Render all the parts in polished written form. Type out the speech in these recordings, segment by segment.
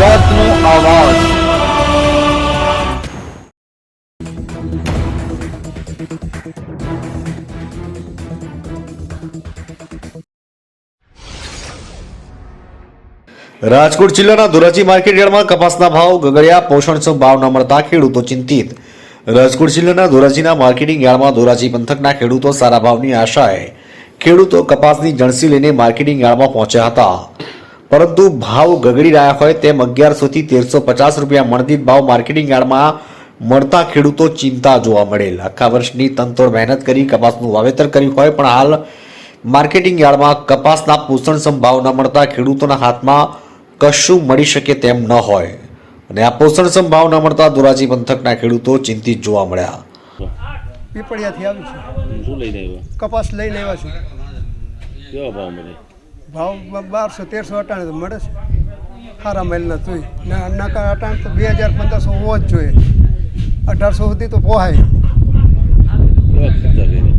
ગુજરાતનો આવાજ। રાજકોટ જિલ્લાના ધોરાજી માર્કેટ યાર્ડમાં કપાસના ભાવ ગગડ્યા। પોષણક્ષમ ભાવ ન મળતા ખેડૂતો ચિંતિત। રાજકોટ જિલ્લાના ધોરાજીના માર્કેટિંગ યાર્ડમાં ધોરાજી પંથકના ખેડૂતો સારા ભાવની આશાએ ખેડૂતો કપાસની જણસી લઈને માર્કેટિંગ યાર્ડમાં પહોંચ્યા હતા, પરંતુ ભાવ ગગડી રહ્યા હોય તેમ 1100 થી 1350 રૂપિયા મણદીઠ ભાવ માર્કેટિંગ યાર્ડમાં મળતા ખેડૂતો ચિંતા જોવા મળેલ। આખા વર્ષની તનતોડ મહેનત કરી કપાસનું વાવેતર કર્યું હોય પણ હાલ માર્કેટિંગ યાર્ડમાં કપાસના પોષણક્ષમ ભાવ ન મળતા ખેડૂતોના હાથમાં કશું મળી શકે તેમ ન હોય અને આ પોષણક્ષમ ભાવ ન મળતા ધોરાજી પંથકના ખેડૂતો ચિંતિત જોવા મળ્યા। પીપળિયાથી આવી છું। શું લઈને આવ્યા? કપાસ લઈને આવ્યા છું। કેવા ભાવ મળે? ભાવ 1200-1300 અટાણે તો મળે છે, સારા માલના જોઈએ નાકા અટાણે તો 2000-1500 હોવો જ જોઈએ, 1800 સુધી તો પોહાય। કેવા ખર્ચા કરીને?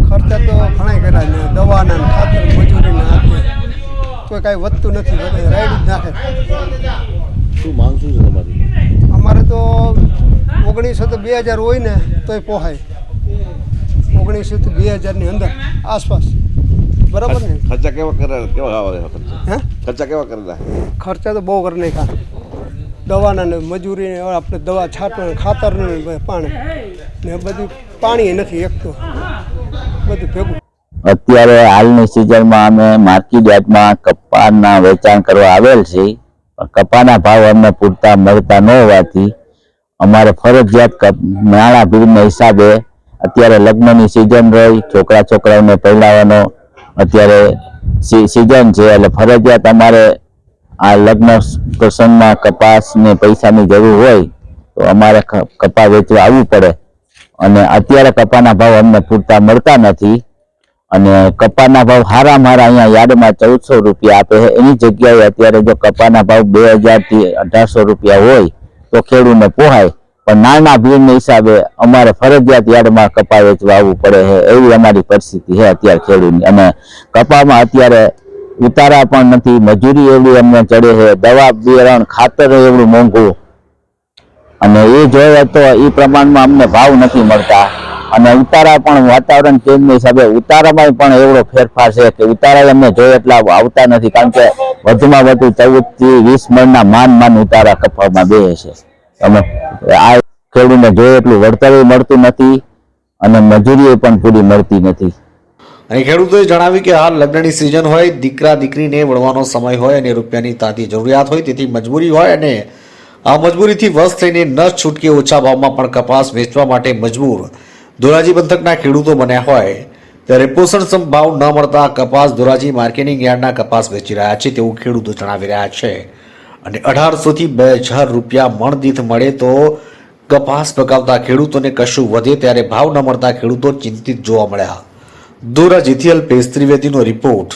ખર્ચા તો ઘણા કર્યા ને, દવાના ખાતર મજૂરીના હાથે કોઈ કાંઈ વધતું નથી, બધે રાઈડ જ નાખે। શું માંગ શું છે તમારી? અમારે તો 1900 તો 2000 હોય ને તોય પોહાય, 1900 થી 2000ની અંદર આસપાસ, બરાબર ને? ખર્ચા કેવા આવે? હે ખર્ચા કેવા કરેલા? ખર્ચા તો બહુ કરી નાખ્યા, દવાના ને મજૂરી ને આપણે દવા છાંટવાનું, ખાતરનું ને પાણી ને બધું, પાણી નથી એક તો બધું ભેગું। અત્યારે હાલની સિઝનમાં અમે માર્કેટ યાર્ડમાં કપાસના વેચાણ કરવા આવેલ છે, પણ કપાસના ભાવ અમને પૂરતા મળતા ન હોવાથી અમારે ફરજિયાત નાણાં ભીડના હિસાબે અત્યારે લગ્નની સિઝન રહી, છોકરાઓને પહેરાવાનો અત્યારે સિઝન છે, એટલે ફરજિયાત અમારે આ લગ્ન પ્રસંગમાં કપાસને પૈસાની જરૂર હોય તો અમારે કપાસ વેચવા આવવું પડે અને અત્યારે કપાસના ભાવ અમને પૂરતા મળતા નથી અને કપાસના ભાવ હારામાં હારા અહીંયા યાર્ડમાં 1400 રૂપિયા આપે છે, એની જગ્યાએ અત્યારે જો કપાસના ભાવ 2000 થી 1800 રૂપિયા હોય તો ખેડૂતને પોહાય, પણ નાના ભીડના હિસાબે અમારે ફરજિયાત યાર્ડમાં કપાસ વેચવા આવવું પડે છે, એવી અમારી પરિસ્થિતિ છે અત્યારે ખેડૂતની। અને કપાસમાં અત્યારે ઉતારા પણ નથી, મજૂરી એવડી અમને ચડે છે, દવા બિયારણ ખાતર એવડું મોંઘું, અને એ જોઈએ તો એ પ્રમાણમાં અમને ભાવ નથી મળતા અને ઉતારા પણ વાતાવરણ ચેન્જના હિસાબે ઉતારામાં પણ એવડો ફેરફાર છે કે ઉતારા અમને જોઈએ એટલા આવતા નથી, કારણ કે વધુમાં વધુ 14 થી 20 મણના માન ઉતારા કપાસમાં બે છે। અમે આ ખેડૂતને જોઈએ એટલું વળતર મળતું નથી અને મજૂરી પણ પૂરી મળતી નથી। અહીં ખેડૂતોએ જણાવ્યું કે હાલ લગ્નની સિઝન હોય, દીકરા દીકરીને વળવાનો સમય હોય અને રૂપિયાની તાતી જરૂરિયાત હોય, તેથી મજબૂરી હોય અને આ મજબૂરીથી વશ થઈને ન છૂટકે ઓછા ભાવમાં પણ કપાસ વેચવા માટે મજબૂર ધોરાજી પંથકના ખેડૂતો બન્યા હોય, ત્યારે પોષણક્ષમ ભાવ ન મળતા કપાસ ધોરાજી માર્કેટિંગ યાર્ડના કપાસ વેચી રહ્યા છે તેવું ખેડૂતો જણાવી રહ્યા છે અને 1800 થી 2000 રૂપિયા મણ દીઠ મળે તો કપાસ પકાવતા ખેડૂતોને કશું વધે, ત્યારે ભાવ ન મળતા ખેડૂતો ચિંતિત જોવા મળ્યા। ધોરાજીથી અલ્પેશ ત્રિવેદીનો રિપોર્ટ।